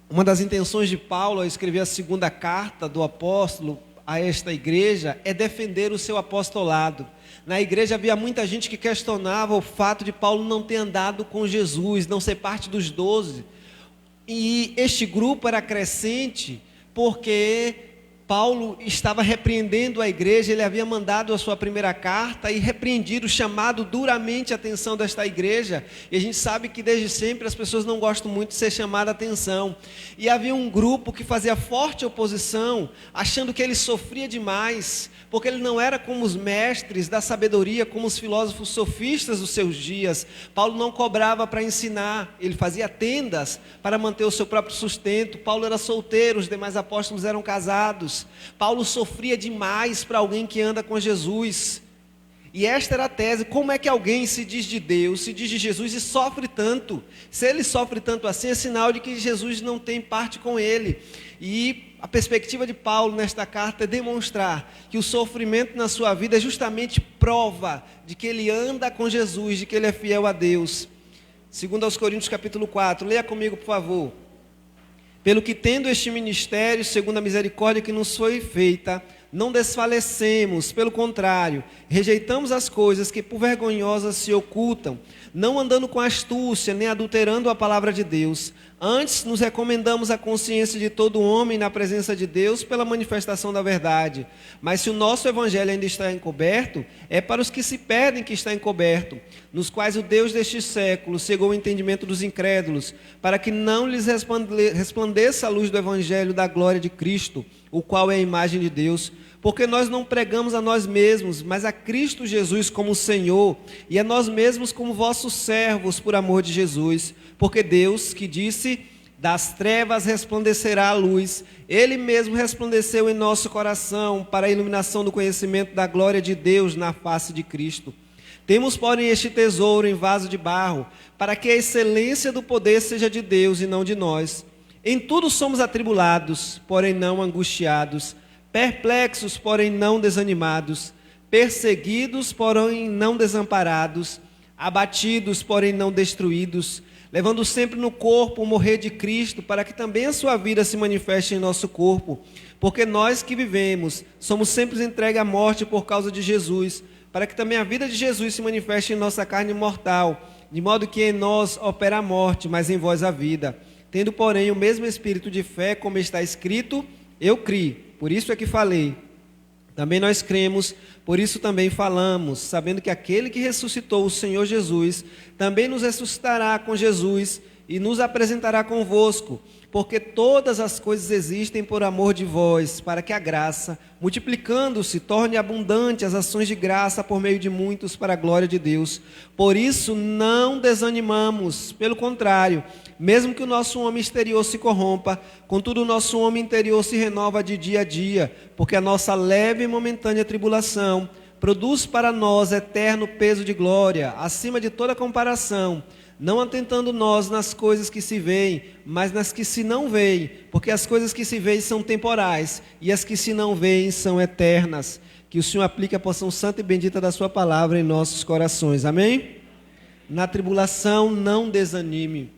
Uma das intenções de Paulo ao escrever a segunda carta do apóstolo a esta igreja é defender o seu apostolado. Na igreja havia muita gente que questionava o fato de Paulo não ter andado com Jesus, não ser parte dos 12. E este grupo era crescente porque Paulo estava repreendendo a igreja. Ele havia mandado a sua primeira carta e repreendido, chamado duramente a atenção desta igreja. E a gente sabe que desde sempre as pessoas não gostam muito de ser chamadas a atenção. E havia um grupo que fazia forte oposição, achando que ele sofria demais, porque ele não era como os mestres da sabedoria, como os filósofos sofistas dos seus dias. Paulo não cobrava para ensinar, ele fazia tendas para manter o seu próprio sustento. Paulo era solteiro, os demais apóstolos eram casados. Paulo sofria demais para alguém que anda com Jesus. E esta era a tese: como é que alguém se diz de Deus, se diz de Jesus e sofre tanto? Se ele sofre tanto assim, é sinal de que Jesus não tem parte com ele. E a perspectiva de Paulo nesta carta é demonstrar que o sofrimento na sua vida é justamente prova de que ele anda com Jesus, de que ele é fiel a Deus. Segundo aos Coríntios capítulo 4, leia comigo por favor. Pelo que tendo este ministério, segundo a misericórdia que nos foi feita, não desfalecemos, pelo contrário, rejeitamos as coisas que por vergonhosas se ocultam, não andando com astúcia, nem adulterando a palavra de Deus. Antes nos recomendamos a consciência de todo homem na presença de Deus pela manifestação da verdade. Mas se o nosso evangelho ainda está encoberto, é para os que se perdem que está encoberto, nos quais o Deus deste século cegou o entendimento dos incrédulos, para que não lhes resplandeça a luz do evangelho da glória de Cristo, o qual é a imagem de Deus. Porque nós não pregamos a nós mesmos, mas a Cristo Jesus como Senhor, e a nós mesmos como vossos servos por amor de Jesus. Porque Deus, que disse, das trevas resplandecerá a luz, Ele mesmo resplandeceu em nosso coração para a iluminação do conhecimento da glória de Deus na face de Cristo. Temos, porém, este tesouro em vaso de barro, para que a excelência do poder seja de Deus e não de nós. Em tudo somos atribulados, porém não angustiados, perplexos, porém não desanimados, perseguidos, porém não desamparados, abatidos, porém não destruídos, levando sempre no corpo o morrer de Cristo, para que também a sua vida se manifeste em nosso corpo. Porque nós que vivemos, somos sempre entregues à morte por causa de Jesus, para que também a vida de Jesus se manifeste em nossa carne mortal, de modo que em nós opera a morte, mas em vós a vida. Tendo, porém, o mesmo espírito de fé, como está escrito, eu criei, por isso é que falei. Também nós cremos, por isso também falamos, sabendo que aquele que ressuscitou o Senhor Jesus, também nos ressuscitará com Jesus e nos apresentará convosco, porque todas as coisas existem por amor de vós, para que a graça, multiplicando-se, torne abundante as ações de graça por meio de muitos para a glória de Deus. Por isso não desanimamos, pelo contrário, mesmo que o nosso homem exterior se corrompa, contudo o nosso homem interior se renova de dia a dia, porque a nossa leve e momentânea tribulação produz para nós eterno peso de glória, acima de toda comparação, não atentando nós nas coisas que se veem, mas nas que se não veem, porque as coisas que se veem são temporais, e as que se não veem são eternas. Que o Senhor aplique a porção santa e bendita da sua palavra em nossos corações, amém? Na tribulação não desanime.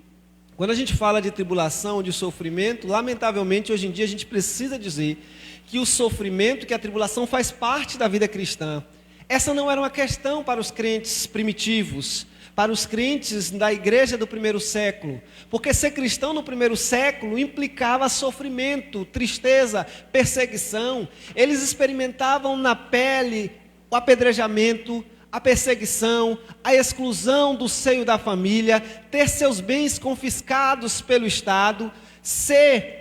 Quando a gente fala de tribulação, de sofrimento, lamentavelmente hoje em dia a gente precisa dizer que o sofrimento, que a tribulação faz parte da vida cristã. Essa não era uma questão para os crentes primitivos, para os crentes da igreja do primeiro século, porque ser cristão no primeiro século implicava sofrimento, tristeza, perseguição. Eles experimentavam na pele o apedrejamento, a perseguição, a exclusão do seio da família, ter seus bens confiscados pelo Estado, ser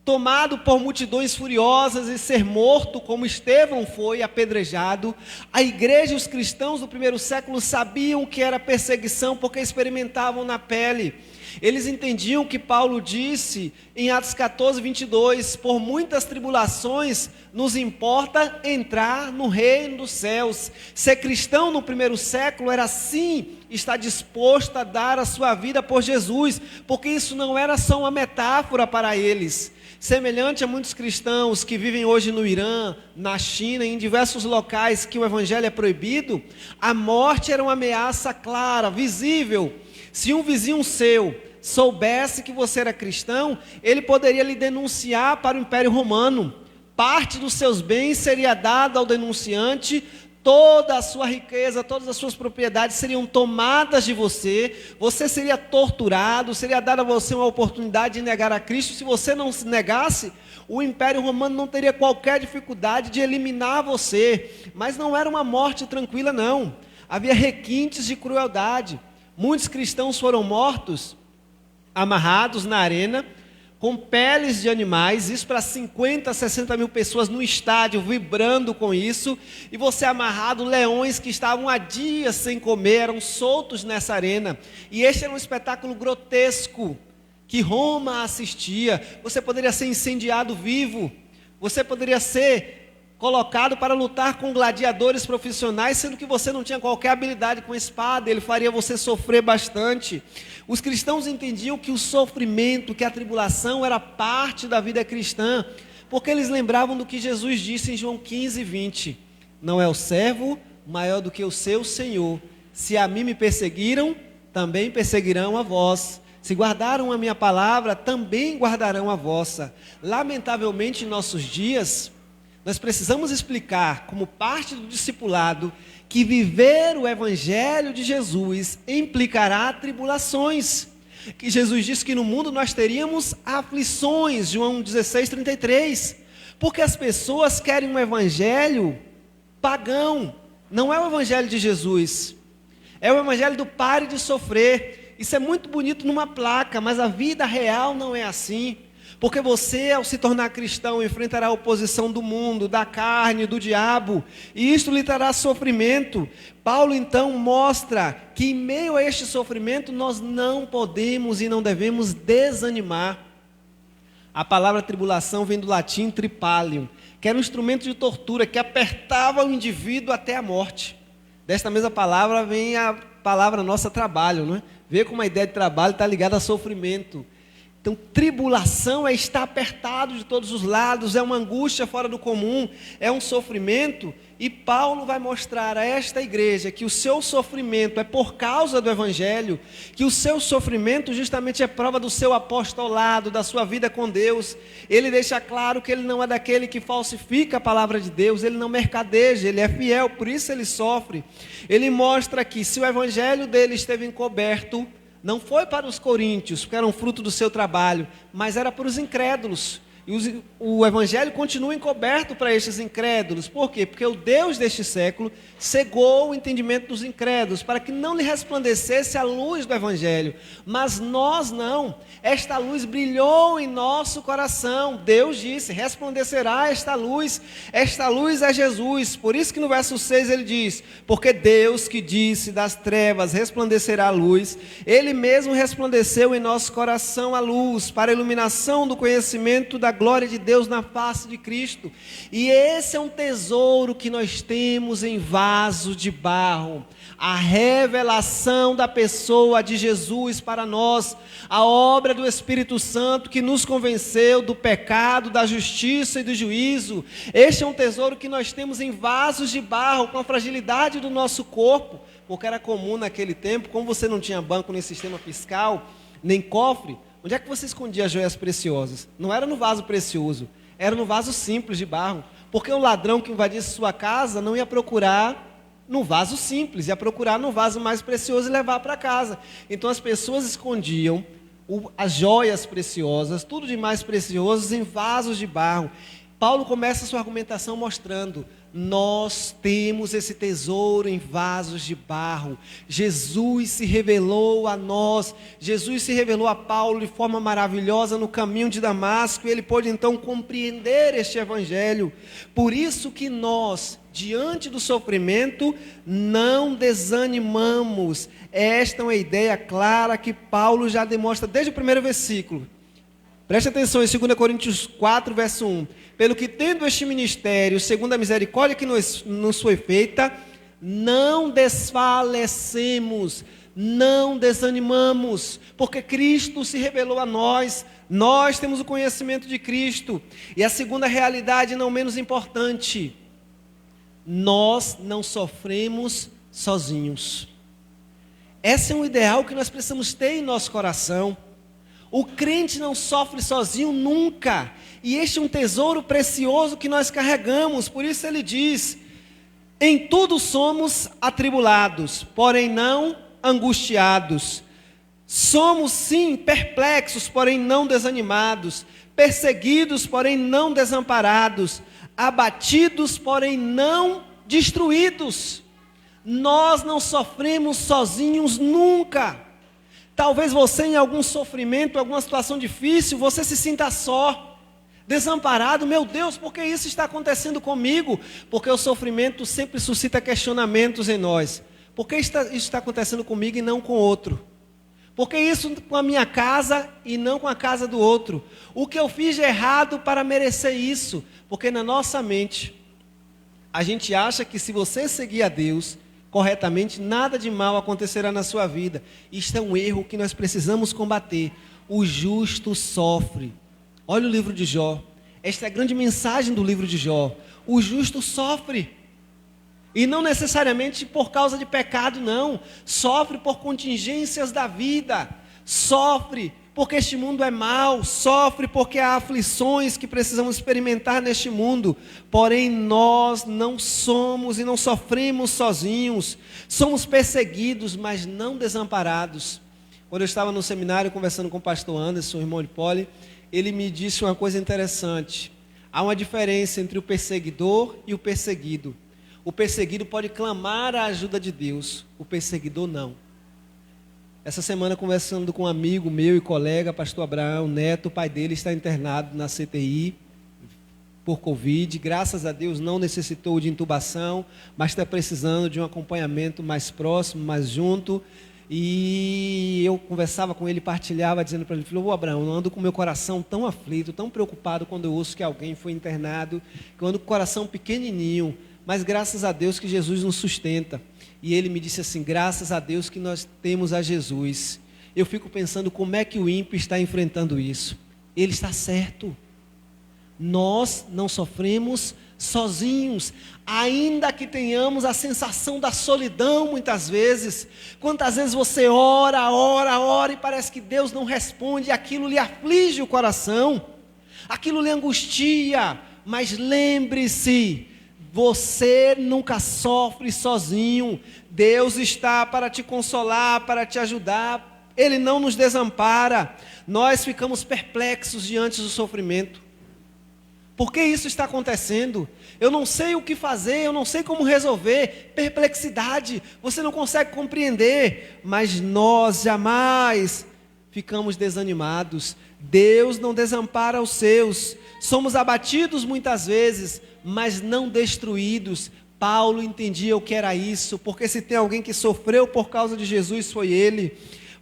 tomado por multidões furiosas e ser morto, como Estevão foi apedrejado. A igreja e os cristãos do primeiro século sabiam que era perseguição, porque experimentavam na pele. Eles entendiam que Paulo disse em Atos 14, 22, por muitas tribulações nos importa entrar no reino dos céus. Ser cristão no primeiro século era sim estar disposto a dar a sua vida por Jesus, porque isso não era só uma metáfora para eles. Semelhante a muitos cristãos que vivem hoje no Irã, na China, em diversos locais que o evangelho é proibido, a morte era uma ameaça clara, visível. Se um vizinho seu soubesse que você era cristão, ele poderia lhe denunciar para o Império Romano. Parte dos seus bens seria dada ao denunciante, toda a sua riqueza, todas as suas propriedades seriam tomadas de você, você seria torturado, seria dada a você uma oportunidade de negar a Cristo. Se você não se negasse, o Império Romano não teria qualquer dificuldade de eliminar você. Mas não era uma morte tranquila, não. Havia requintes de crueldade. Muitos cristãos foram mortos, amarrados na arena, com peles de animais, isso para 50, 60 mil pessoas no estádio, vibrando com isso, e você amarrado, leões que estavam há dias sem comer, eram soltos nessa arena, e este era um espetáculo grotesco, que Roma assistia. Você poderia ser incendiado vivo, você poderia ser colocado para lutar com gladiadores profissionais, sendo que você não tinha qualquer habilidade com espada, ele faria você sofrer bastante. Os cristãos entendiam que o sofrimento, que a tribulação era parte da vida cristã, porque eles lembravam do que Jesus disse em João 15, 20. Não é o servo maior do que o seu Senhor. Se a mim me perseguiram, também perseguirão a vós. Se guardaram a minha palavra, também guardarão a vossa. Lamentavelmente, em nossos dias, nós precisamos explicar, como parte do discipulado, que viver o Evangelho de Jesus implicará tribulações. Que Jesus disse que no mundo nós teríamos aflições, João 16, 33. Porque as pessoas querem um Evangelho pagão. Não é o Evangelho de Jesus. É o Evangelho do pare de sofrer. Isso é muito bonito numa placa, mas a vida real não é assim. Porque você, ao se tornar cristão, enfrentará a oposição do mundo, da carne, do diabo, e isto lhe trará sofrimento. Paulo então mostra que em meio a este sofrimento nós não podemos e não devemos desanimar. A palavra tribulação vem do latim tripalium, que era um instrumento de tortura que apertava o indivíduo até a morte. Desta mesma palavra vem a palavra nossa trabalho, não é? Vê como a ideia de trabalho está ligada a sofrimento. Então, tribulação é estar apertado de todos os lados, é uma angústia fora do comum, é um sofrimento. E Paulo vai mostrar a esta igreja que o seu sofrimento é por causa do Evangelho, que o seu sofrimento justamente é prova do seu apostolado, da sua vida com Deus. Ele deixa claro que ele não é daquele que falsifica a palavra de Deus, ele não mercadeja, ele é fiel, por isso ele sofre. Ele mostra que se o Evangelho dele esteve encoberto, não foi para os coríntios, porque eram fruto do seu trabalho, mas era para os incrédulos. E o Evangelho continua encoberto para estes incrédulos. Por quê? Porque o Deus deste século cegou o entendimento dos incrédulos, para que não lhe resplandecesse a luz do Evangelho. Mas nós não. Esta luz brilhou em nosso coração. Deus disse, resplandecerá esta luz. Esta luz é Jesus. Por isso que no verso 6 ele diz, porque Deus que disse das trevas resplandecerá a luz, Ele mesmo resplandeceu em nosso coração a luz, para a iluminação do conhecimento da glória de Deus na face de Cristo. E esse é um tesouro que nós temos em vaso de barro, a revelação da pessoa de Jesus para nós, a obra do Espírito Santo que nos convenceu do pecado, da justiça e do juízo. Este é um tesouro que nós temos em vasos de barro, com a fragilidade do nosso corpo, porque era comum naquele tempo, como você não tinha banco nem sistema fiscal, nem cofre, onde é que você escondia as joias preciosas? Não era no vaso precioso, era no vaso simples de barro. Porque o ladrão que invadisse sua casa não ia procurar no vaso simples, ia procurar no vaso mais precioso e levar para casa. Então as pessoas escondiam as joias preciosas, tudo de mais precioso, em vasos de barro. Paulo começa a sua argumentação mostrando, nós temos esse tesouro em vasos de barro. Jesus se revelou a nós, Jesus se revelou a Paulo de forma maravilhosa no caminho de Damasco, e ele pôde então compreender este Evangelho. Por isso que nós, diante do sofrimento, não desanimamos. Esta é uma ideia clara que Paulo já demonstra desde o primeiro versículo. Preste atenção em 2 Coríntios 4, verso 1. Pelo que tendo este ministério, segundo a misericórdia que nos foi feita, não desfalecemos, não desanimamos, porque Cristo se revelou a nós, nós temos o conhecimento de Cristo. E a segunda realidade, não menos importante, nós não sofremos sozinhos. Esse é um ideal que nós precisamos ter em nosso coração. O crente não sofre sozinho nunca. E este é um tesouro precioso que nós carregamos. Por isso ele diz: em tudo somos atribulados, porém não angustiados. Somos sim perplexos, porém não desanimados. Perseguidos, porém não desamparados. Abatidos, porém não destruídos. Nós não sofremos sozinhos nunca. Talvez você, em algum sofrimento, alguma situação difícil, você se sinta só, desamparado. Meu Deus, por que isso está acontecendo comigo? Porque o sofrimento sempre suscita questionamentos em nós. Por que isso está acontecendo comigo e não com outro? Por que isso com a minha casa e não com a casa do outro? O que eu fiz de errado para merecer isso? Porque na nossa mente, a gente acha que se você seguir a Deus corretamente, nada de mal acontecerá na sua vida. Isto é um erro que nós precisamos combater. O justo sofre. Olha o livro de Jó. Esta é a grande mensagem do livro de Jó. O justo sofre. E não necessariamente por causa de pecado, não. Sofre por contingências da vida. Sofre porque este mundo é mau. Sofre porque há aflições que precisamos experimentar neste mundo. Porém, nós não somos e não sofremos sozinhos. Somos perseguidos, mas não desamparados. Quando eu estava no seminário conversando com o pastor Anderson, irmão de Poli, ele me disse uma coisa interessante. Há uma diferença entre o perseguidor e o perseguido. O perseguido pode clamar a ajuda de Deus, o perseguidor não. Essa semana, conversando com um amigo meu e colega, pastor Abraão Neto, o pai dele está internado na CTI por Covid. Graças a Deus não necessitou de intubação, mas está precisando de um acompanhamento mais próximo, mais junto. E eu conversava com ele, partilhava, dizendo para ele: "Ô Abraão, eu ando com meu coração tão aflito, tão preocupado quando eu ouço que alguém foi internado, que eu ando com o coração pequenininho, mas graças a Deus que Jesus nos sustenta." E ele me disse assim: graças a Deus que nós temos a Jesus. Eu fico pensando como é que o ímpio está enfrentando isso. Ele está certo. Nós não sofremos sozinhos, ainda que tenhamos a sensação da solidão muitas vezes. Quantas vezes você ora e parece que Deus não responde, e aquilo lhe aflige o coração, aquilo lhe angustia. Mas lembre-se, você nunca sofre sozinho. Deus está para te consolar, para te ajudar. Ele não nos desampara. Nós ficamos perplexos diante do sofrimento. Por que isso está acontecendo? Eu não sei o que fazer, eu não sei como resolver. Perplexidade, você não consegue compreender. Mas nós jamais ficamos desanimados. Deus não desampara os seus. Somos abatidos muitas vezes, mas não destruídos. Paulo entendia o que era isso, porque se tem alguém que sofreu por causa de Jesus, foi ele.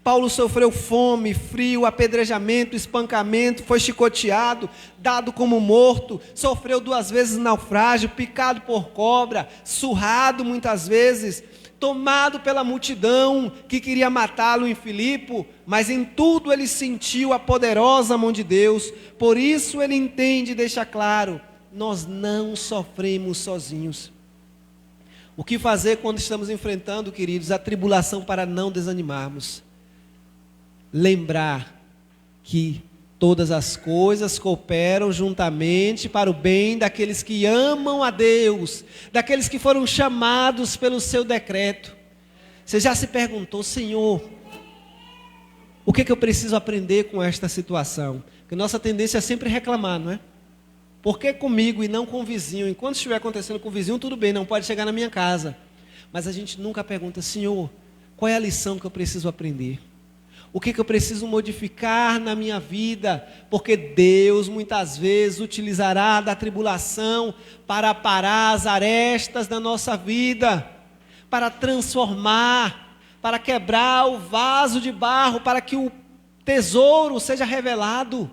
Paulo sofreu fome, frio, apedrejamento, espancamento, foi chicoteado, dado como morto, sofreu 2 vezes naufrágio, picado por cobra, surrado muitas vezes, tomado pela multidão que queria matá-lo em Filipe, mas em tudo ele sentiu a poderosa mão de Deus. Por isso ele entende e deixa claro: nós não sofremos sozinhos. O que fazer quando estamos enfrentando, queridos, a tribulação para não desanimarmos? Lembrar que todas as coisas cooperam juntamente para o bem daqueles que amam a Deus, daqueles que foram chamados pelo seu decreto. Você já se perguntou: Senhor, o que eu preciso aprender com esta situação? Porque nossa tendência é sempre reclamar, não é? Por que comigo e não com o vizinho? Enquanto estiver acontecendo com o vizinho, tudo bem, não pode chegar na minha casa. Mas a gente nunca pergunta: Senhor, qual é a lição que eu preciso aprender? O que eu preciso modificar na minha vida? Porque Deus muitas vezes utilizará da tribulação para parar as arestas da nossa vida, para transformar, para quebrar o vaso de barro, para que o tesouro seja revelado.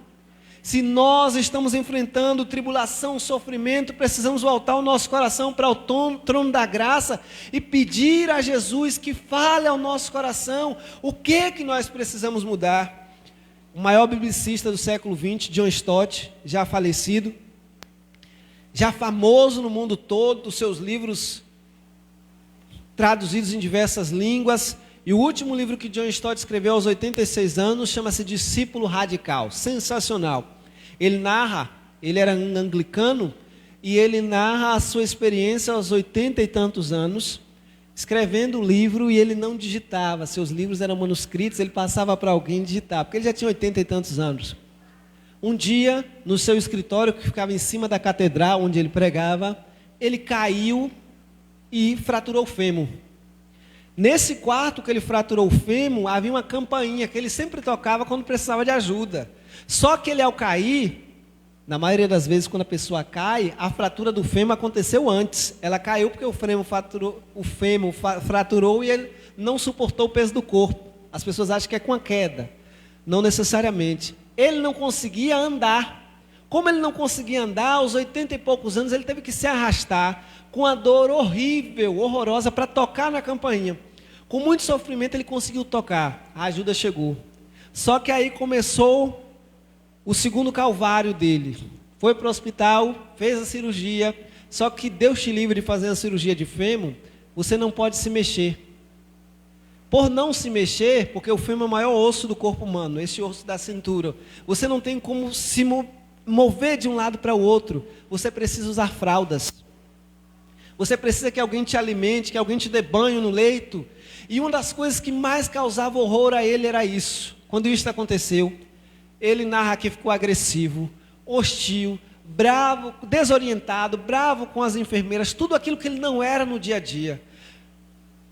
Se nós estamos enfrentando tribulação, sofrimento, precisamos voltar o nosso coração para o trono da graça e pedir a Jesus que fale ao nosso coração o que nós precisamos mudar. O maior biblicista do século XX, John Stott, já falecido, já famoso no mundo todo, seus livros traduzidos em diversas línguas, E o último livro que John Stott escreveu aos 86 anos chama-se Discípulo Radical. Sensacional. Ele narra, ele era um anglicano, e ele narra a sua experiência aos 80 e tantos anos, escrevendo o livro, e ele não digitava. Seus livros eram manuscritos, ele passava para alguém digitar, porque ele já tinha 80 e tantos anos. Um dia, no seu escritório, que ficava em cima da catedral onde ele pregava, ele caiu e fraturou o fêmur. Nesse quarto que ele fraturou o fêmur, havia uma campainha que ele sempre tocava quando precisava de ajuda. Só que ele, ao cair, na maioria das vezes, quando a pessoa cai, a fratura do fêmur aconteceu antes. Ela caiu porque o fêmur fraturou e ele não suportou o peso do corpo. As pessoas acham que é com a queda. Não necessariamente. Ele não conseguia andar. Como ele não conseguia andar, aos 80 e poucos anos, ele teve que se arrastar com a dor horrível, horrorosa, para tocar na campainha. Com muito sofrimento, ele conseguiu tocar. A ajuda chegou. Só que aí começou o segundo calvário dele. Foi para o hospital, fez a cirurgia. Só que Deus te livre de fazer a cirurgia de fêmur, você não pode se mexer. Por não se mexer, porque o fêmur é o maior osso do corpo humano, esse osso da cintura, você não tem como se mover de um lado para o outro. Você precisa usar fraldas. Você precisa que alguém te alimente, que alguém te dê banho no leito. E uma das coisas que mais causava horror a ele era isso. Quando isso aconteceu, ele narra que ficou agressivo, hostil, bravo, desorientado, bravo com as enfermeiras, tudo aquilo que ele não era no dia a dia.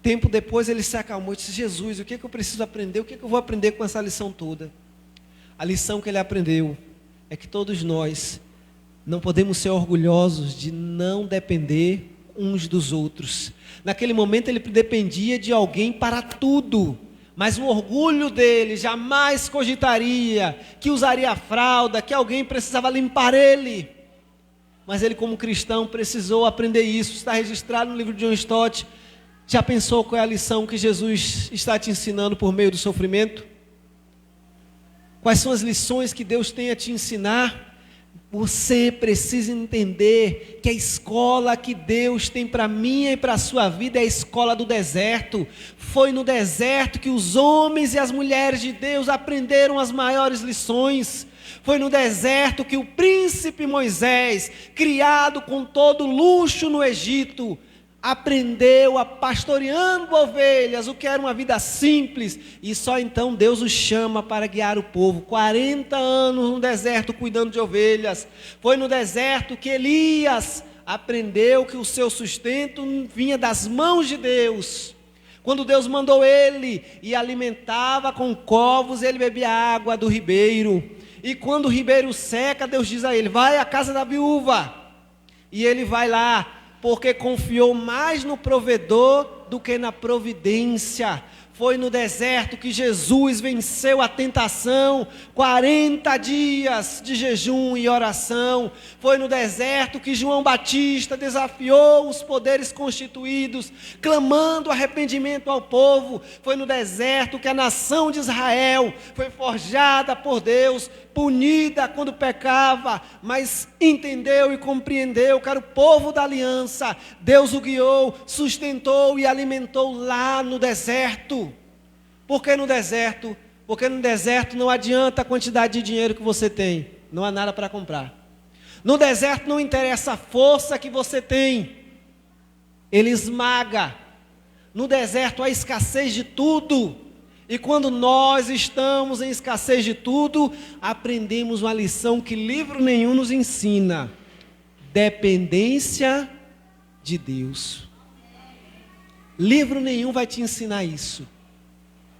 Tempo depois ele se acalmou e disse: Jesus, o que é que eu preciso aprender? O que é que eu vou aprender com essa lição toda? A lição que ele aprendeu é que todos nós não podemos ser orgulhosos de não depender uns dos outros. Naquele momento ele dependia de alguém para tudo, mas o orgulho dele jamais cogitaria que usaria a fralda, que alguém precisava limpar ele. Mas ele, como cristão, precisou aprender isso. Está registrado no livro de John Stott. Já pensou qual é a lição que Jesus está te ensinando por meio do sofrimento? Quais são as lições que Deus tem a te ensinar? Você precisa entender que a escola que Deus tem para mim e para a sua vida é a escola do deserto. Foi no deserto que os homens e as mulheres de Deus aprenderam as maiores lições. Foi no deserto que o príncipe Moisés, criado com todo luxo no Egito, aprendeu a pastoreando ovelhas, o que era uma vida simples, e só então Deus o chama para guiar o povo. 40 anos no deserto cuidando de ovelhas. Foi no deserto que Elias aprendeu que o seu sustento vinha das mãos de Deus. Quando Deus mandou ele e alimentava com covos, ele bebia água do ribeiro. E quando o ribeiro seca, Deus diz a ele: vai à casa da viúva. E ele vai lá, porque confiou mais no provedor do que na providência. Foi no deserto que Jesus venceu a tentação, 40 dias de jejum e oração. Foi no deserto que João Batista desafiou os poderes constituídos, clamando arrependimento ao povo. Foi no deserto que a nação de Israel foi forjada por Deus, punida quando pecava, mas entendeu e compreendeu que era o povo da aliança. Deus o guiou, sustentou e alimentou lá no deserto. Por que no deserto? Porque no deserto não adianta a quantidade de dinheiro que você tem, não há nada para comprar. No deserto não interessa a força que você tem, ele esmaga. No deserto há escassez de tudo. E quando nós estamos em escassez de tudo, aprendemos uma lição que livro nenhum nos ensina: dependência de Deus. Livro nenhum vai te ensinar isso.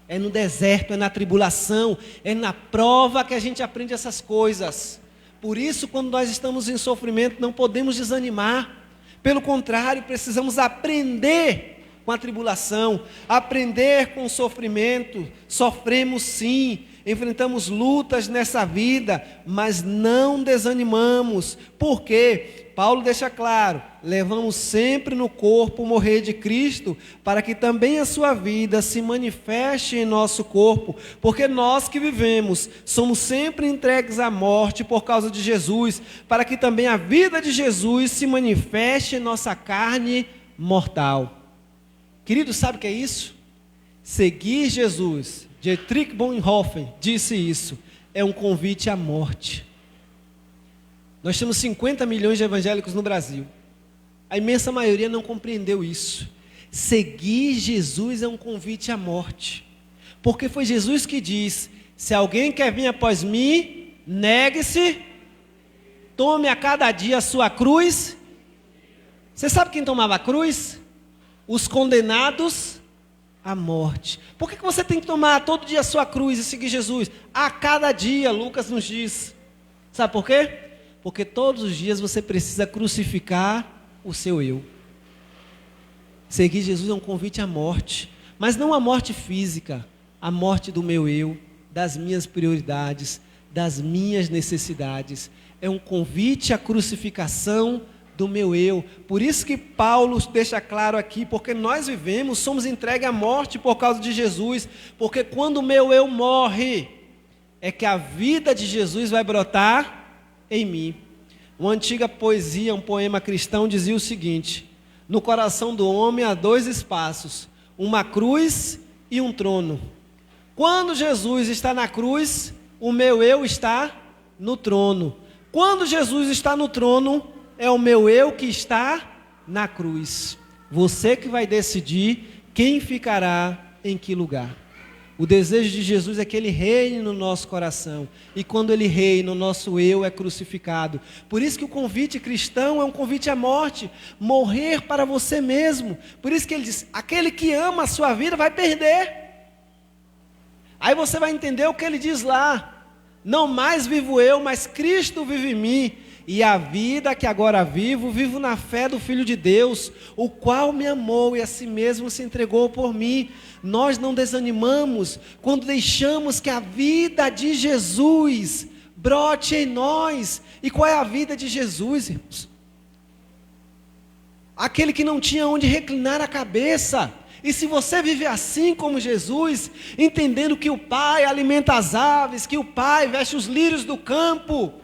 É no deserto, é na tribulação, é na prova que a gente aprende essas coisas. Por isso, quando nós estamos em sofrimento, não podemos desanimar. Pelo contrário, precisamos aprender com a tribulação, aprender com o sofrimento. Sofremos sim, enfrentamos lutas nessa vida, mas não desanimamos. Por quê? Paulo deixa claro: levamos sempre no corpo o morrer de Cristo, para que também a sua vida se manifeste em nosso corpo, porque nós que vivemos somos sempre entregues à morte por causa de Jesus, para que também a vida de Jesus se manifeste em nossa carne mortal. Querido, sabe o que é isso? Seguir Jesus, Dietrich Bonhoeffer disse isso, é um convite à morte. Nós temos 50 milhões de evangélicos no Brasil. A imensa maioria não compreendeu isso. Seguir Jesus é um convite à morte. Porque foi Jesus que diz: se alguém quer vir após mim, negue-se, tome a cada dia a sua cruz. Você sabe quem tomava a cruz? Os condenados à morte. Por que você tem que tomar todo dia a sua cruz e seguir Jesus? A cada dia, Lucas nos diz. Sabe por quê? Porque todos os dias você precisa crucificar o seu eu. Seguir Jesus é um convite à morte, mas não a morte física, a morte do meu eu, das minhas prioridades, das minhas necessidades. É um convite à crucificação do meu eu. Por isso que Paulo deixa claro aqui, porque nós vivemos, somos entregues à morte por causa de Jesus, porque quando o meu eu morre, é que a vida de Jesus vai brotar em mim. Uma antiga poesia, um poema cristão dizia o seguinte: no coração do homem há dois espaços, uma cruz e um trono. Quando Jesus está na cruz, o meu eu está no trono. Quando Jesus está no trono, é o meu eu que está na cruz. Você que vai decidir quem ficará em que lugar. O desejo de Jesus é que Ele reine no nosso coração. E quando Ele reina, o nosso eu é crucificado. Por isso que o convite cristão é um convite à morte. Morrer para você mesmo. Por isso que Ele diz: aquele que ama a sua vida vai perder. Aí você vai entender o que Ele diz lá: não mais vivo eu, mas Cristo vive em mim. E a vida que agora vivo, vivo na fé do Filho de Deus, o qual me amou e a si mesmo se entregou por mim. Nós não desanimamos quando deixamos que a vida de Jesus brote em nós. E qual é a vida de Jesus, irmãos? Aquele que não tinha onde reclinar a cabeça. E se você vive assim como Jesus, entendendo que o Pai alimenta as aves, que o Pai veste os lírios do campo,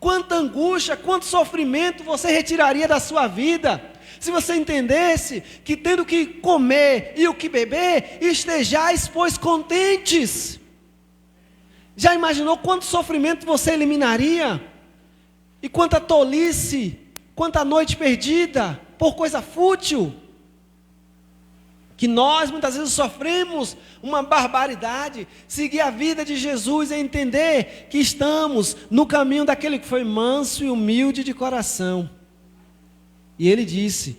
quanta angústia, quanto sofrimento você retiraria da sua vida, se você entendesse que tendo que comer e o que beber, estejais, pois, contentes. Já imaginou quanto sofrimento você eliminaria? E quanta tolice, quanta noite perdida, por coisa fútil, que nós muitas vezes sofremos uma barbaridade. Seguir a vida de Jesus é entender que estamos no caminho daquele que foi manso e humilde de coração. E ele disse: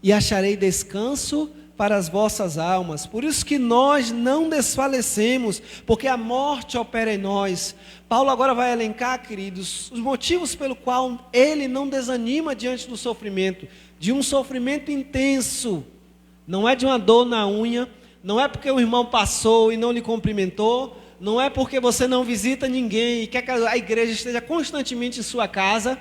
e acharei descanso para as vossas almas. Por isso que nós não desfalecemos, porque a morte opera em nós. Paulo agora vai elencar, queridos, os motivos pelo qual ele não desanima diante do sofrimento, de um sofrimento intenso. Não é de uma dor na unha, não é porque o irmão passou e não lhe cumprimentou, não é porque você não visita ninguém e quer que a igreja esteja constantemente em sua casa,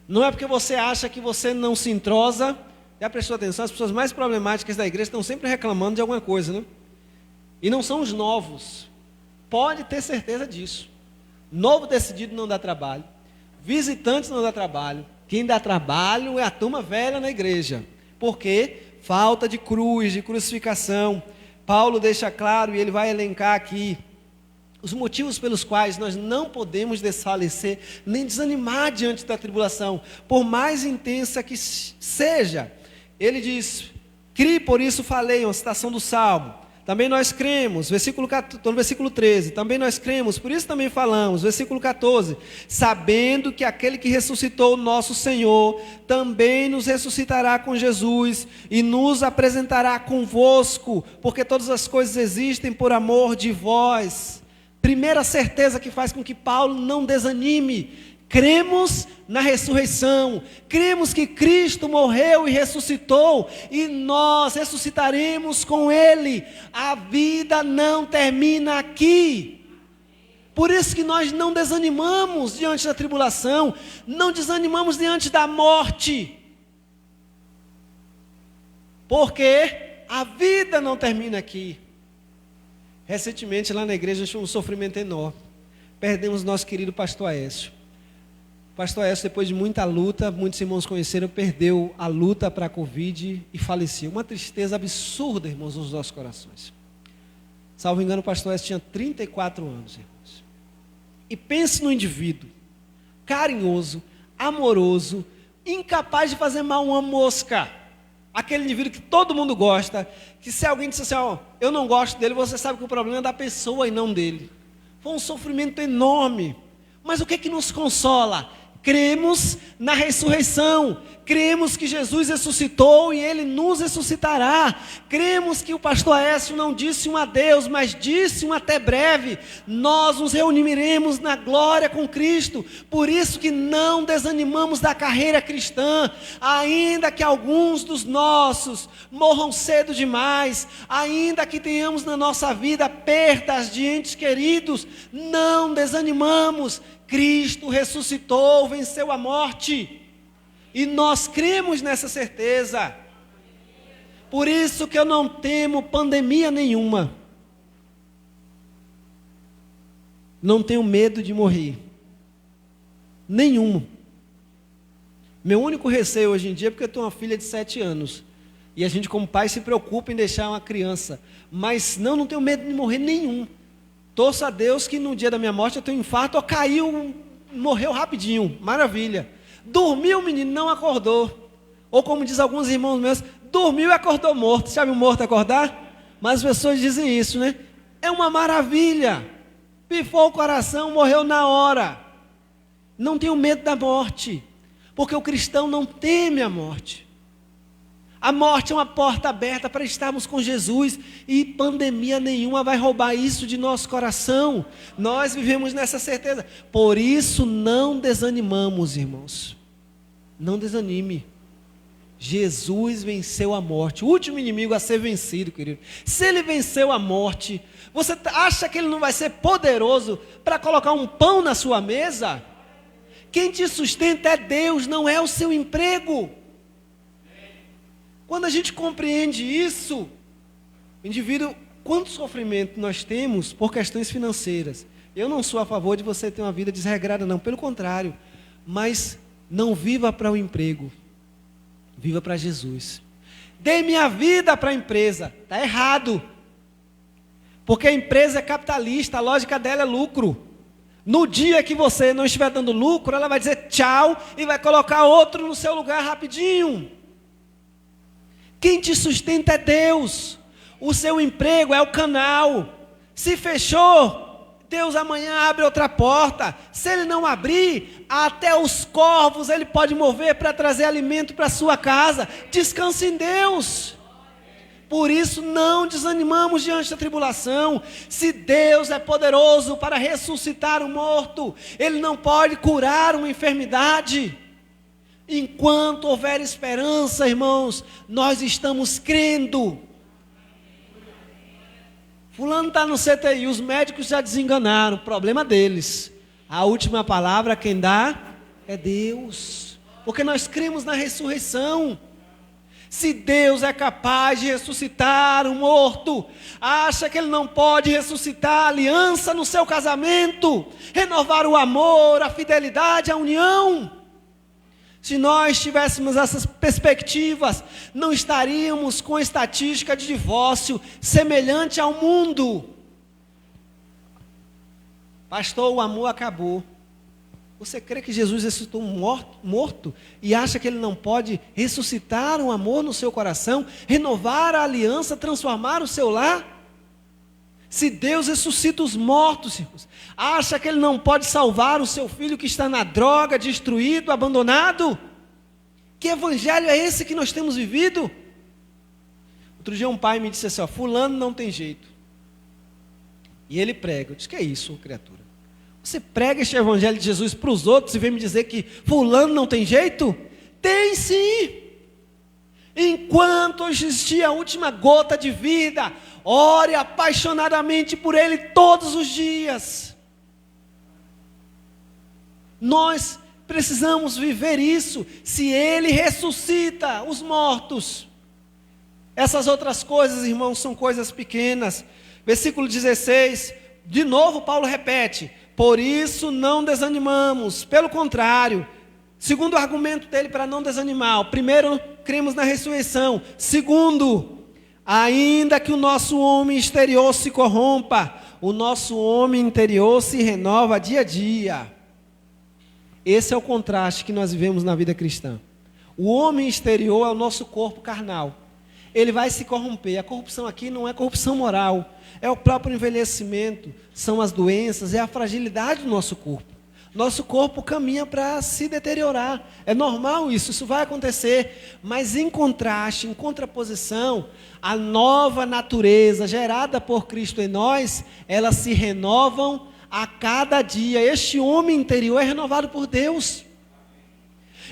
não é porque você acha que você não se entrosa. Já prestou atenção? As pessoas mais problemáticas da igreja estão sempre reclamando de alguma coisa, né? E não são os novos, pode ter certeza disso. Novo decidido não dá trabalho, visitantes não dá trabalho, quem dá trabalho é a turma velha na igreja. Por quê? Falta de cruz, de crucificação. Paulo deixa claro, e ele vai elencar aqui, os motivos pelos quais nós não podemos desfalecer, nem desanimar diante da tribulação, por mais intensa que seja. Ele diz: "Crie, por isso falei", uma citação do Salmo. Também nós cremos, estou no versículo 13, também nós cremos, por isso também falamos, versículo 14, sabendo que aquele que ressuscitou o nosso Senhor, também nos ressuscitará com Jesus, e nos apresentará convosco, porque todas as coisas existem por amor de vós. Primeira certeza que faz com que Paulo não desanime: cremos na ressurreição, cremos que Cristo morreu e ressuscitou, e nós ressuscitaremos com Ele. A vida não termina aqui. Por isso que nós não desanimamos diante da tribulação, não desanimamos diante da morte, porque a vida não termina aqui. Recentemente lá na igreja nós tivemos um sofrimento enorme, perdemos nosso querido pastor Aécio. O pastor Écio, depois de muita luta, muitos irmãos conheceram, perdeu a luta para a Covid e faleceu. Uma tristeza absurda, irmãos, nos nossos corações. Salvo engano, o pastor Écio tinha 34 anos, irmãos. E pense no indivíduo carinhoso, amoroso, incapaz de fazer mal uma mosca. Aquele indivíduo que todo mundo gosta, que se alguém disser assim, eu não gosto dele, você sabe que o problema é da pessoa e não dele. Foi um sofrimento enorme. Mas o que é que nos consola? Cremos na ressurreição, cremos que Jesus ressuscitou e Ele nos ressuscitará, cremos que o pastor Écio não disse um adeus, mas disse um até breve, nós nos reuniremos na glória com Cristo, por isso que não desanimamos da carreira cristã, ainda que alguns dos nossos morram cedo demais, ainda que tenhamos na nossa vida perdas de entes queridos, não desanimamos. Cristo ressuscitou, venceu a morte, e nós cremos nessa certeza. Por isso que eu não temo pandemia nenhuma, não tenho medo de morrer, nenhum. Meu único receio hoje em dia é porque eu tenho uma filha de 7 anos, e a gente como pai se preocupa em deixar uma criança, mas não tenho medo de morrer nenhum. Torço a Deus que no dia da minha morte eu tenho um infarto, ou caiu, morreu rapidinho, maravilha. Dormiu o menino, não acordou. Ou como diz alguns irmãos meus, dormiu e acordou morto. Você já viu morto acordar? Mas as pessoas dizem isso, né? É uma maravilha. Pifou o coração, morreu na hora. Não tenho medo da morte, porque o cristão não teme a morte. A morte é uma porta aberta para estarmos com Jesus, e pandemia nenhuma vai roubar isso de nosso coração. Nós vivemos nessa certeza. Por isso não desanimamos, irmãos. Não desanime. Jesus venceu a morte, o último inimigo a ser vencido, querido. Se ele venceu a morte, você acha que ele não vai ser poderoso para colocar um pão na sua mesa? Quem te sustenta é Deus, não é o seu emprego. Quando a gente compreende isso, o indivíduo, quanto sofrimento nós temos por questões financeiras. Eu não sou a favor de você ter uma vida desregrada, não, pelo contrário. Mas não viva para o emprego, viva para Jesus. Dei minha vida para a empresa, está errado. Porque a empresa é capitalista, a lógica dela é lucro. No dia que você não estiver dando lucro, ela vai dizer tchau e vai colocar outro no seu lugar rapidinho. Quem te sustenta é Deus. O seu emprego é o canal. Se fechou, Deus amanhã abre outra porta. Se Ele não abrir, até os corvos Ele pode mover para trazer alimento para a sua casa. Descanse em Deus. Por isso não desanimamos diante da tribulação. Se Deus é poderoso para ressuscitar o morto, Ele não pode curar uma enfermidade. Enquanto houver esperança, irmãos, nós estamos crendo. Fulano está no CTI, os médicos já desenganaram, problema deles. A última palavra quem dá é Deus, porque nós cremos na ressurreição. Se Deus é capaz de ressuscitar o morto, acha que Ele não pode ressuscitar a aliança no seu casamento, renovar o amor, a fidelidade, a união? Se nós tivéssemos essas perspectivas, não estaríamos com a estatística de divórcio semelhante ao mundo. Pastor, o amor acabou. Você crê que Jesus ressuscitou morto e acha que Ele não pode ressuscitar um amor no seu coração, renovar a aliança, transformar o seu lar? Se Deus ressuscita os mortos, irmãos, acha que Ele não pode salvar o seu filho que está na droga, destruído, abandonado? Que evangelho é esse que nós temos vivido? Outro dia um pai me disse assim, fulano não tem jeito. E ele prega. Eu disse, que é isso, criatura? Você prega este evangelho de Jesus para os outros e vem me dizer que fulano não tem jeito? Tem sim. Enquanto existir a última gota de vida, ore apaixonadamente por Ele todos os dias. Nós precisamos viver isso. Se Ele ressuscita os mortos, essas outras coisas, irmãos, são coisas pequenas. Versículo 16, de novo Paulo repete, Por isso não desanimamos. Pelo contrário, segundo o argumento dele para não desanimar. Primeiro, cremos na ressurreição. Segundo, ainda que o nosso homem exterior se corrompa, o nosso homem interior se renova dia a dia. Esse é o contraste que nós vivemos na vida cristã. O homem exterior é o nosso corpo carnal. Ele vai se corromper. A corrupção aqui não é corrupção moral, é o próprio envelhecimento, são as doenças, é a fragilidade do nosso corpo. Nosso corpo caminha para se deteriorar. É normal isso vai acontecer. Mas em contraste, em contraposição, a nova natureza gerada por Cristo em nós, elas se renovam a cada dia. Este homem interior é renovado por Deus.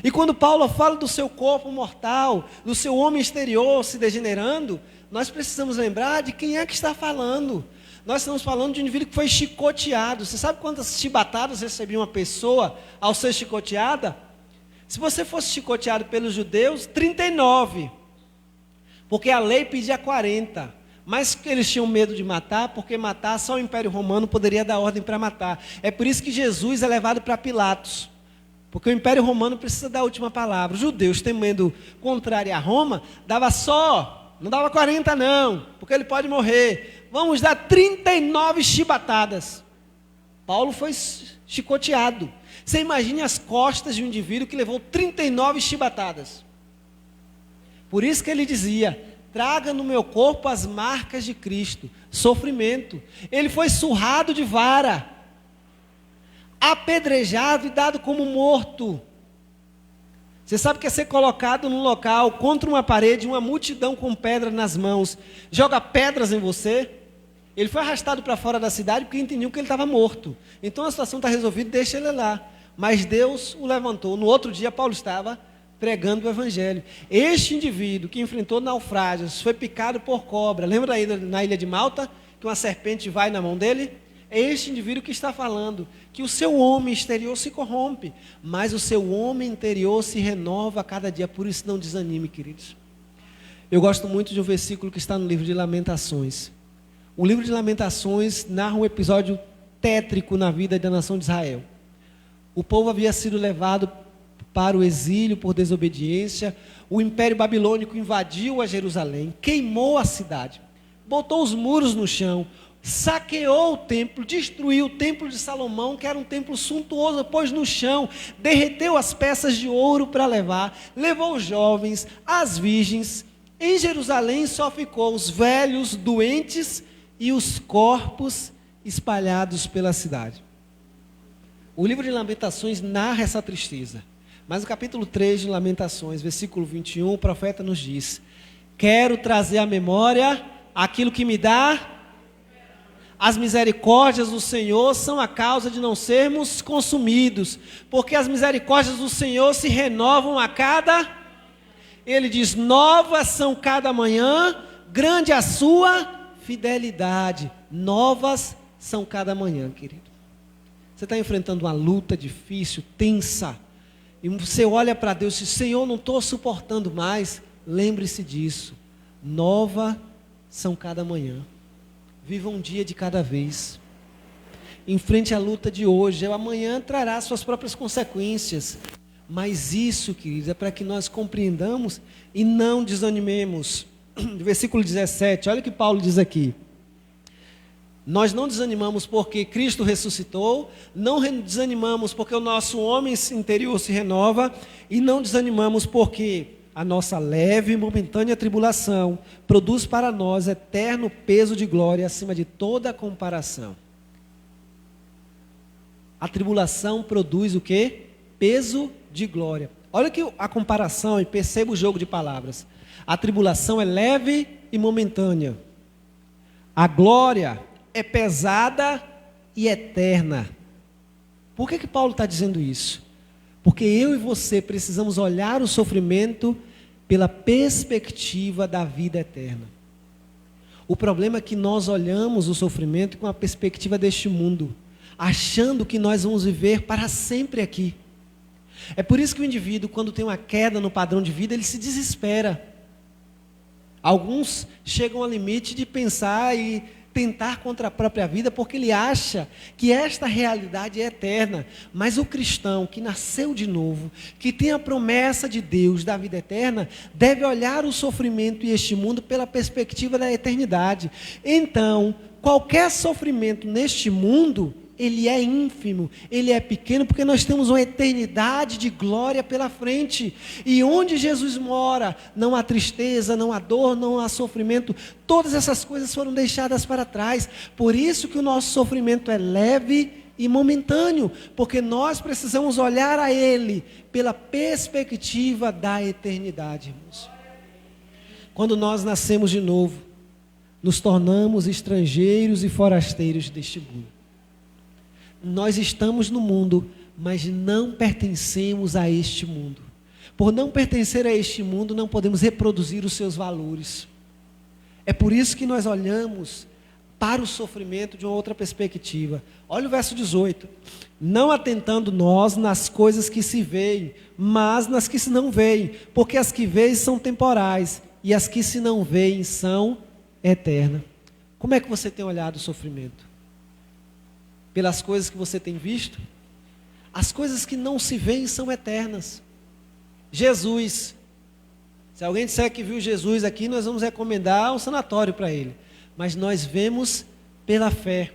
E quando Paulo fala do seu corpo mortal, do seu homem exterior se degenerando, nós precisamos lembrar de quem é que está falando. Nós estamos falando de um indivíduo que foi chicoteado. Você sabe quantas chibatadas recebia uma pessoa ao ser chicoteada? Se você fosse chicoteado pelos judeus, 39. Porque a lei pedia 40. Mas eles tinham medo de matar, porque matar só o Império Romano poderia dar ordem para matar. É por isso que Jesus é levado para Pilatos. Porque o Império Romano precisa da última palavra. Os judeus, temendo contrariar Roma, dava só, não dava 40 não, porque ele pode morrer. Vamos dar 39 chibatadas. Paulo foi chicoteado. Você imagine as costas de um indivíduo que levou 39 chibatadas. Por isso que ele dizia: traga no meu corpo as marcas de Cristo. Sofrimento. Ele foi surrado de vara, apedrejado e dado como morto. Você sabe que é ser colocado num local, contra uma parede, uma multidão com pedra nas mãos, joga pedras em você. Ele foi arrastado para fora da cidade porque entendiam que ele estava morto. Então a situação está resolvida, deixa ele lá. Mas Deus o levantou. No outro dia Paulo estava pregando o evangelho. Este indivíduo que enfrentou naufrágios, foi picado por cobra. Lembra aí na ilha de Malta, que uma serpente vai na mão dele? É este indivíduo que está falando que o seu homem exterior se corrompe, mas o seu homem interior se renova a cada dia. Por isso não desanime, queridos. Eu gosto muito de um versículo que está no livro de Lamentações. O livro de Lamentações narra um episódio tétrico na vida da nação de Israel. O povo havia sido levado para o exílio por desobediência. O Império Babilônico invadiu a Jerusalém, queimou a cidade, botou os muros no chão, saqueou o templo, destruiu o templo de Salomão, que era um templo suntuoso, pôs no chão, derreteu as peças de ouro para levar, levou os jovens, as virgens. Em Jerusalém só ficou os velhos, doentes e os corpos espalhados pela cidade. O livro de Lamentações narra essa tristeza. Mas no capítulo 3 de Lamentações, versículo 21, o profeta nos diz: quero trazer à memória aquilo que me dá. As misericórdias do Senhor são a causa de não sermos consumidos, porque as misericórdias do Senhor se renovam a cada... Ele diz: novas são cada manhã, grande a sua fidelidade. Novas são cada manhã, querido. Você está enfrentando uma luta difícil, tensa, e você olha para Deus e diz: Senhor, não estou suportando mais. Lembre-se disso. Nova são cada manhã. Viva um dia de cada vez. Enfrente a luta de hoje. Amanhã trará suas próprias consequências. Mas isso, queridos, é para que nós compreendamos e não desanimemos. Versículo 17, olha o que Paulo diz aqui. Nós não desanimamos porque Cristo ressuscitou, não desanimamos porque o nosso homem interior se renova, e não desanimamos porque a nossa leve e momentânea tribulação produz para nós eterno peso de glória acima de toda comparação. A tribulação produz o quê? Peso de glória. Olha que a comparação, e perceba o jogo de palavras. A tribulação é leve e momentânea. A glória é pesada e eterna. Por que Paulo está dizendo isso? Porque eu e você precisamos olhar o sofrimento pela perspectiva da vida eterna. O problema é que nós olhamos o sofrimento com a perspectiva deste mundo, achando que nós vamos viver para sempre aqui. É por isso que o indivíduo, quando tem uma queda no padrão de vida, ele se desespera. Alguns chegam ao limite de pensar e atentar contra a própria vida, porque ele acha que esta realidade é eterna. Mas o cristão que nasceu de novo, que tem a promessa de Deus da vida eterna, deve olhar o sofrimento e este mundo pela perspectiva da eternidade. Então, qualquer sofrimento neste mundo, ele é ínfimo, ele é pequeno, porque nós temos uma eternidade de glória pela frente. E onde Jesus mora, não há tristeza, não há dor, não há sofrimento. Todas essas coisas foram deixadas para trás. Por isso que o nosso sofrimento é leve e momentâneo, porque nós precisamos olhar a Ele pela perspectiva da eternidade, irmãos. Quando nós nascemos de novo, nos tornamos estrangeiros e forasteiros deste mundo. Nós estamos no mundo, mas não pertencemos a este mundo. Por não pertencer a este mundo, não podemos reproduzir os seus valores. É por isso que nós olhamos para o sofrimento de uma outra perspectiva. Olha o verso 18. Não atentando nós nas coisas que se veem, mas nas que se não veem, porque as que veem são temporais, e as que se não veem são eternas. Como é que você tem olhado o sofrimento? Pelas coisas que você tem visto? As coisas que não se veem são eternas. Jesus, se alguém disser que viu Jesus aqui, nós vamos recomendar um sanatório para ele. Mas nós vemos pela fé.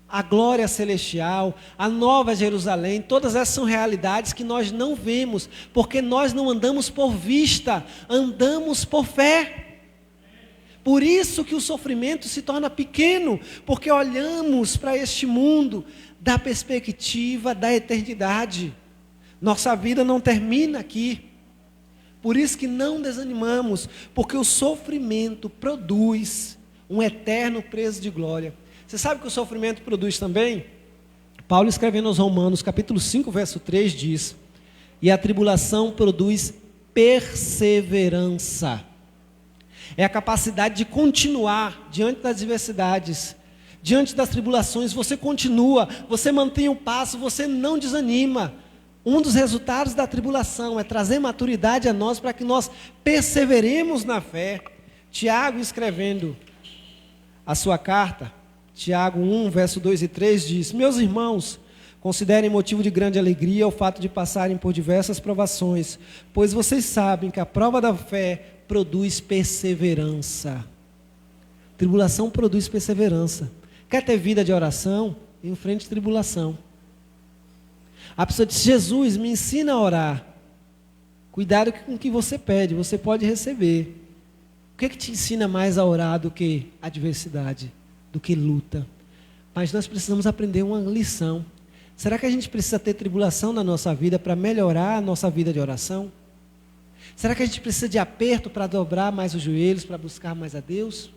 A glória celestial, a nova Jerusalém, todas essas são realidades que nós não vemos, porque nós não andamos por vista, andamos por fé. Por isso que o sofrimento se torna pequeno, porque olhamos para este mundo da perspectiva da eternidade. Nossa vida não termina aqui. Por isso que não desanimamos, porque o sofrimento produz um eterno preço de glória. Você sabe que o sofrimento produz também? Paulo, escrevendo aos Romanos, capítulo 5, verso 3, diz: e a tribulação produz perseverança. É a capacidade de continuar diante das adversidades, diante das tribulações. Você continua, você mantém o passo, você não desanima. Um dos resultados da tribulação é trazer maturidade a nós, para que nós perseveremos na fé. Tiago, escrevendo a sua carta, Tiago 1, verso 2 e 3, diz: meus irmãos, considerem motivo de grande alegria o fato de passarem por diversas provações, pois vocês sabem que a prova da fé produz perseverança. Tribulação produz perseverança. Quer ter vida de oração? Enfrente tribulação. A pessoa diz: Jesus, me ensina a orar. Cuidado com o que você pede, você pode receber. O que te ensina mais a orar do que adversidade, do que luta? Mas nós precisamos aprender uma lição. Será que a gente precisa ter tribulação na nossa vida para melhorar a nossa vida de oração? Será que a gente precisa de aperto para dobrar mais os joelhos, para buscar mais a Deus?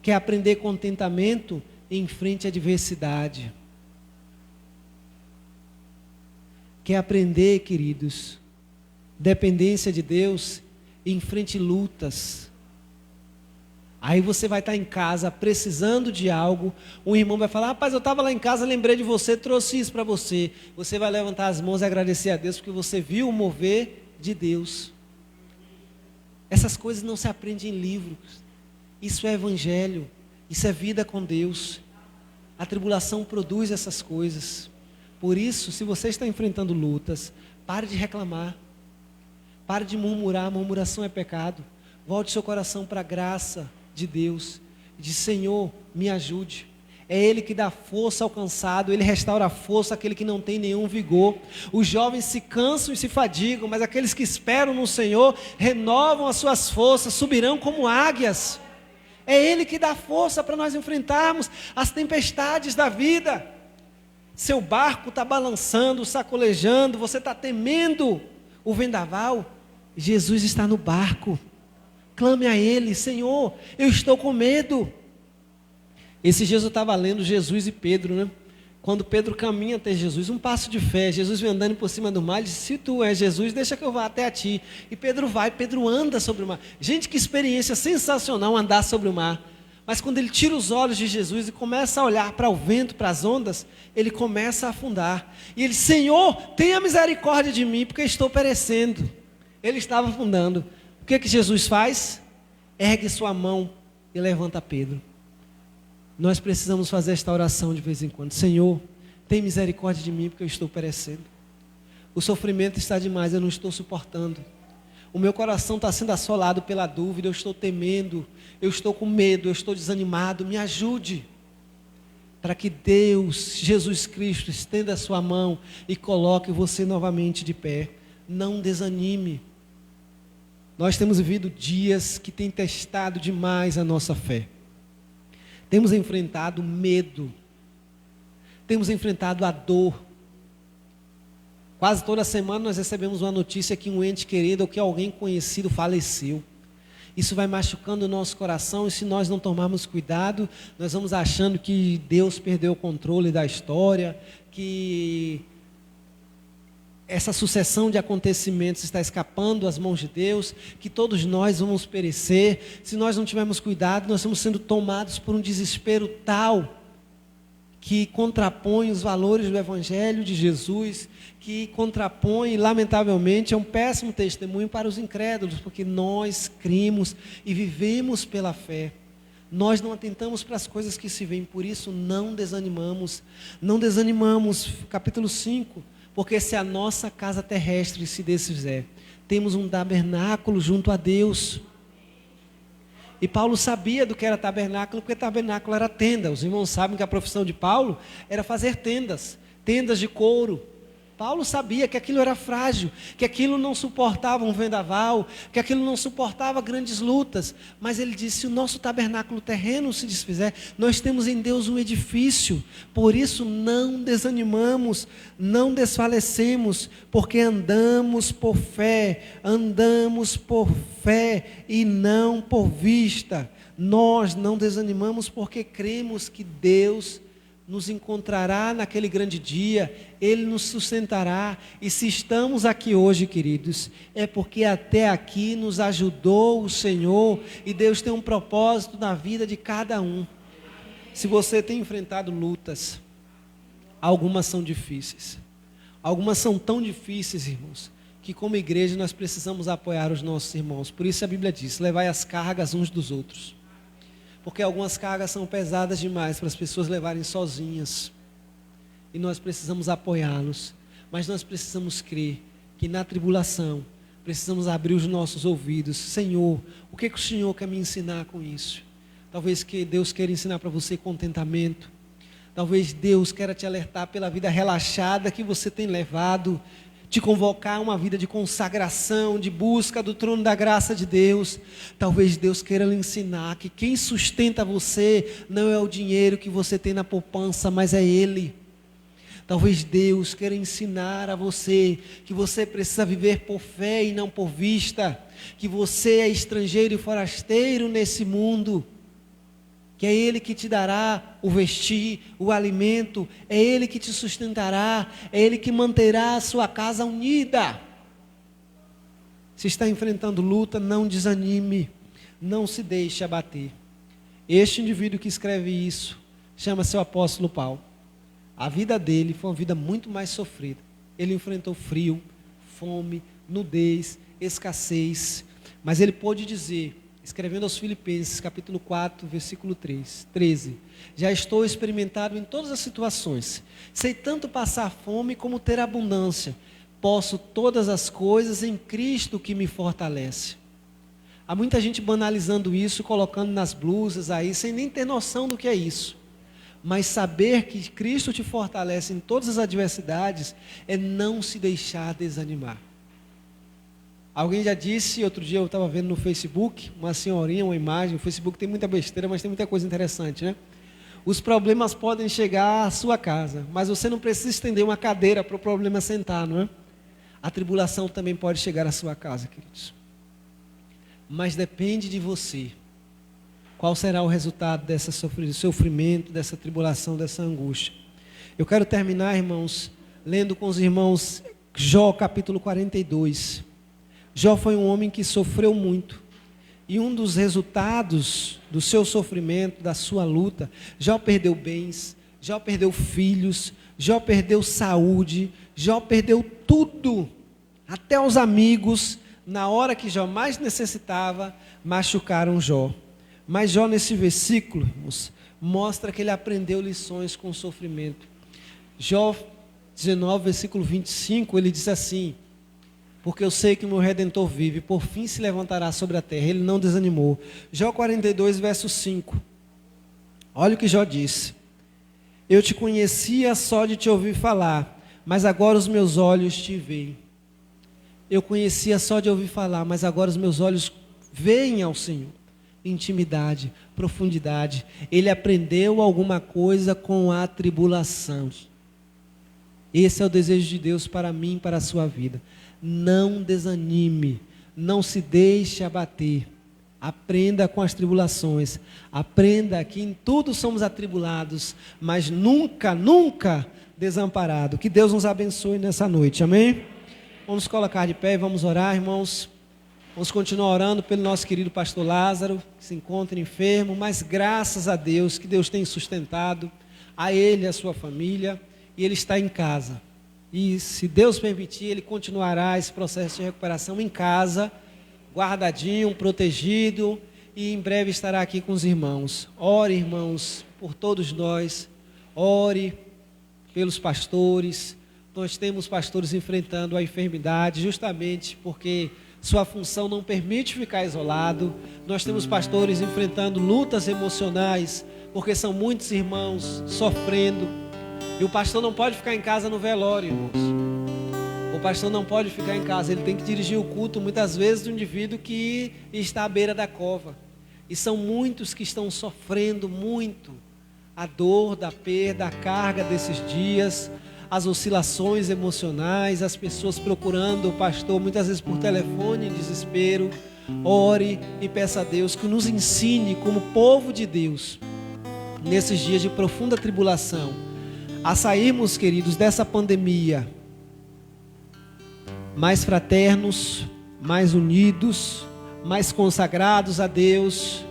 Quer aprender contentamento em frente à adversidade? Quer aprender, queridos, dependência de Deus em frente a lutas? Aí você vai estar em casa precisando de algo, um irmão vai falar: rapaz, eu estava lá em casa, lembrei de você, trouxe isso para você. Você vai levantar as mãos e agradecer a Deus, porque você viu o mover de Deus. Essas coisas não se aprendem em livros. Isso é evangelho, isso é vida com Deus. A tribulação produz essas coisas. Por isso, se você está enfrentando lutas, pare de reclamar, pare de murmurar. Murmuração é pecado. Volte seu coração para a graça de Deus. Diz: Senhor, me ajude. É Ele que dá força ao cansado, Ele restaura a força àquele que não tem nenhum vigor. Os jovens se cansam e se fadigam, mas aqueles que esperam no Senhor renovam as suas forças, subirão como águias. É Ele que dá força para nós enfrentarmos as tempestades da vida. Seu barco está balançando, sacolejando, você está temendo o vendaval. Jesus está no barco. Clame a Ele: Senhor, eu estou com medo. Esses dias eu estava lendo Jesus e Pedro, né? Quando Pedro caminha até Jesus, um passo de fé, Jesus vem andando por cima do mar, ele diz: se tu és Jesus, deixa que eu vá até a ti. E Pedro vai, Pedro anda sobre o mar. Gente, que experiência sensacional andar sobre o mar. Mas quando ele tira os olhos de Jesus e começa a olhar para o vento, para as ondas, ele começa a afundar. E ele: Senhor, tenha misericórdia de mim, porque estou perecendo. Ele estava afundando. O que Jesus faz? Ergue sua mão e levanta Pedro. Nós precisamos fazer esta oração de vez em quando. Senhor, tem misericórdia de mim porque eu estou perecendo. O sofrimento está demais, eu não estou suportando. O meu coração está sendo assolado pela dúvida, eu estou temendo, eu estou com medo, eu estou desanimado. Me ajude. Para que Deus, Jesus Cristo, estenda a sua mão e coloque você novamente de pé. Não desanime. Nós temos vivido dias que têm testado demais a nossa fé. Temos enfrentado medo. Temos enfrentado a dor. Quase toda semana nós recebemos uma notícia que um ente querido ou que alguém conhecido faleceu. Isso vai machucando o nosso coração e se nós não tomarmos cuidado, nós vamos achando que Deus perdeu o controle da história, que essa sucessão de acontecimentos está escapando às mãos de Deus, que todos nós vamos perecer. Se nós não tivermos cuidado, nós estamos sendo tomados por um desespero tal que contrapõe os valores do Evangelho de Jesus, que contrapõe, lamentavelmente, é um péssimo testemunho para os incrédulos, porque nós cremos e vivemos pela fé. Nós não atentamos para as coisas que se veem, por isso não desanimamos. Não desanimamos, capítulo 5, porque se a nossa casa terrestre se desfizer, temos um tabernáculo junto a Deus. E Paulo sabia do que era tabernáculo, porque tabernáculo era tenda. Os irmãos sabem que a profissão de Paulo era fazer tendas, tendas de couro. Paulo sabia que aquilo era frágil, que aquilo não suportava um vendaval, que aquilo não suportava grandes lutas. Mas ele disse, se o nosso tabernáculo terreno se desfizer, nós temos em Deus um edifício. Por isso não desanimamos, não desfalecemos, porque andamos por fé e não por vista. Nós não desanimamos porque cremos que Deus nos encontrará naquele grande dia, Ele nos sustentará. E se estamos aqui hoje, queridos, é porque até aqui nos ajudou o Senhor, e Deus tem um propósito na vida de cada um. Se você tem enfrentado lutas, algumas são difíceis, algumas são tão difíceis, irmãos, que como igreja nós precisamos apoiar os nossos irmãos. Por isso a Bíblia diz, levai as cargas uns dos outros. Porque algumas cargas são pesadas demais para as pessoas levarem sozinhas. E nós precisamos apoiá-los. Mas nós precisamos crer que na tribulação, precisamos abrir os nossos ouvidos. Senhor, o que o Senhor quer me ensinar com isso? Talvez que Deus queira ensinar para você contentamento. Talvez Deus queira te alertar pela vida relaxada que você tem levado, te convocar a uma vida de consagração, de busca do trono da graça de Deus. Talvez Deus queira lhe ensinar que quem sustenta você não é o dinheiro que você tem na poupança, mas é Ele. Talvez Deus queira ensinar a você que você precisa viver por fé e não por vista, que você é estrangeiro e forasteiro nesse mundo, que é Ele que te dará o vestir, o alimento, é Ele que te sustentará, é Ele que manterá a sua casa unida. Se está enfrentando luta, não desanime, não se deixe abater. Este indivíduo que escreve isso, chama-se o apóstolo Paulo. A vida dele foi uma vida muito mais sofrida. Ele enfrentou frio, fome, nudez, escassez, mas ele pôde dizer, escrevendo aos Filipenses, capítulo 4, versículo 13. Já estou experimentado em todas as situações. Sei tanto passar fome como ter abundância. Posso todas as coisas em Cristo que me fortalece. Há muita gente banalizando isso, colocando nas blusas aí, sem nem ter noção do que é isso. Mas saber que Cristo te fortalece em todas as adversidades é não se deixar desanimar. Alguém já disse, outro dia eu estava vendo no Facebook, uma senhorinha, uma imagem, o Facebook tem muita besteira, mas tem muita coisa interessante, né? Os problemas podem chegar à sua casa, mas você não precisa estender uma cadeira para o problema sentar, não é? A tribulação também pode chegar à sua casa, queridos. Mas depende de você. Qual será o resultado dessa sofrimento, dessa tribulação, dessa angústia? Eu quero terminar, irmãos, lendo com os irmãos Jó capítulo 42. Jó foi um homem que sofreu muito, e um dos resultados do seu sofrimento, da sua luta, Jó perdeu bens, Jó perdeu filhos, Jó perdeu saúde, Jó perdeu tudo, até os amigos, na hora que Jó mais necessitava, machucaram Jó. Mas Jó nesse versículo, irmãos, mostra que ele aprendeu lições com o sofrimento. Jó 19, versículo 25, ele diz assim: porque eu sei que o meu Redentor vive, por fim se levantará sobre a terra. Ele não desanimou. Jó 42, verso 5. Olha o que Jó disse: eu te conhecia só de te ouvir falar, mas agora os meus olhos te veem. Eu conhecia só de ouvir falar, mas agora os meus olhos veem ao Senhor. Intimidade, profundidade. Ele aprendeu alguma coisa com a tribulação. Esse é o desejo de Deus para mim, para a sua vida. Não desanime, não se deixe abater. Aprenda com as tribulações. Aprenda que em tudo somos atribulados, mas nunca, nunca desamparado. Que Deus nos abençoe nessa noite, amém? Vamos colocar de pé e vamos orar, irmãos. Vamos continuar orando pelo nosso querido pastor Lázaro, que se encontra enfermo, mas graças a Deus, que Deus tem sustentado a ele e a sua família, e ele está em casa. E se Deus permitir, ele continuará esse processo de recuperação em casa, guardadinho, protegido, e em breve estará aqui com os irmãos. Ore, irmãos, por todos nós. Ore pelos pastores. Nós temos pastores enfrentando a enfermidade, justamente porque sua função não permite ficar isolado. Nós temos pastores enfrentando lutas emocionais, porque são muitos irmãos sofrendo. E o pastor não pode ficar em casa no velório, irmãos. O pastor não pode ficar em casa, ele tem que dirigir o culto, muitas vezes, do indivíduo que está à beira da cova. E são muitos que estão sofrendo muito a dor da perda, a carga desses dias, as oscilações emocionais, as pessoas procurando o pastor, muitas vezes por telefone, em desespero. Ore e peça a Deus que nos ensine, como povo de Deus, nesses dias de profunda tribulação, a sairmos, queridos, dessa pandemia mais fraternos, mais unidos, mais consagrados a Deus,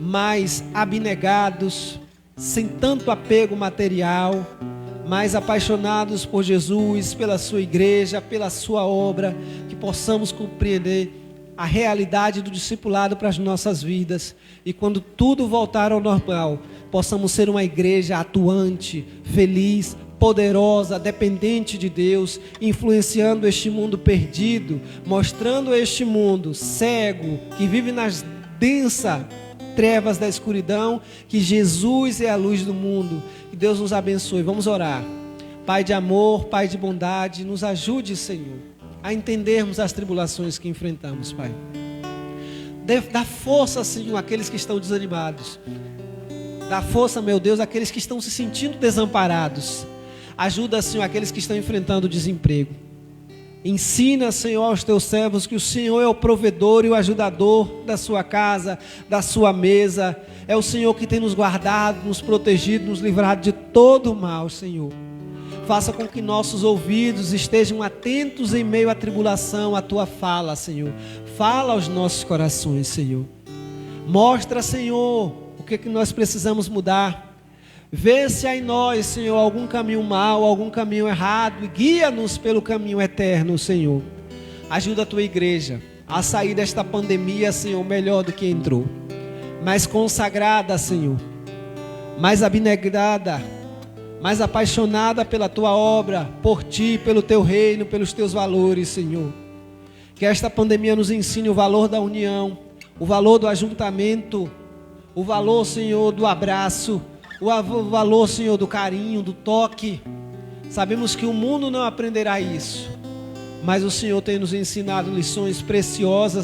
mais abnegados, sem tanto apego material, mais apaixonados por Jesus, pela sua igreja, pela sua obra, que possamos compreender a realidade do discipulado para as nossas vidas, e quando tudo voltar ao normal, possamos ser uma igreja atuante, feliz, poderosa, dependente de Deus, influenciando este mundo perdido, mostrando a este mundo cego, que vive nas densas trevas da escuridão, que Jesus é a luz do mundo. Que Deus nos abençoe. Vamos orar. Pai de amor, Pai de bondade, nos ajude, Senhor, a entendermos as tribulações que enfrentamos, Pai. Dá força, Senhor, àqueles que estão desanimados. Dá força, meu Deus, àqueles que estão se sentindo desamparados. Ajuda, Senhor, aqueles que estão enfrentando o desemprego. Ensina, Senhor, aos teus servos que o Senhor é o provedor e o ajudador da sua casa, da sua mesa. É o Senhor que tem nos guardado, nos protegido, nos livrado de todo o mal, Senhor. Faça com que nossos ouvidos estejam atentos em meio à tribulação, à tua fala, Senhor. Fala aos nossos corações, Senhor. Mostra, Senhor, o que nós precisamos mudar. Vê se há em nós, Senhor, algum caminho mau, algum caminho errado, e guia-nos pelo caminho eterno, Senhor. Ajuda a tua igreja a sair desta pandemia, Senhor, melhor do que entrou. Mais consagrada, Senhor, mais abnegada, mais apaixonada pela tua obra, por ti, pelo teu reino, pelos teus valores, Senhor. Que esta pandemia nos ensine o valor da união, o valor do ajuntamento, o valor, Senhor, do abraço, o valor, Senhor, do carinho, do toque. Sabemos que o mundo não aprenderá isso, mas o Senhor tem nos ensinado lições preciosas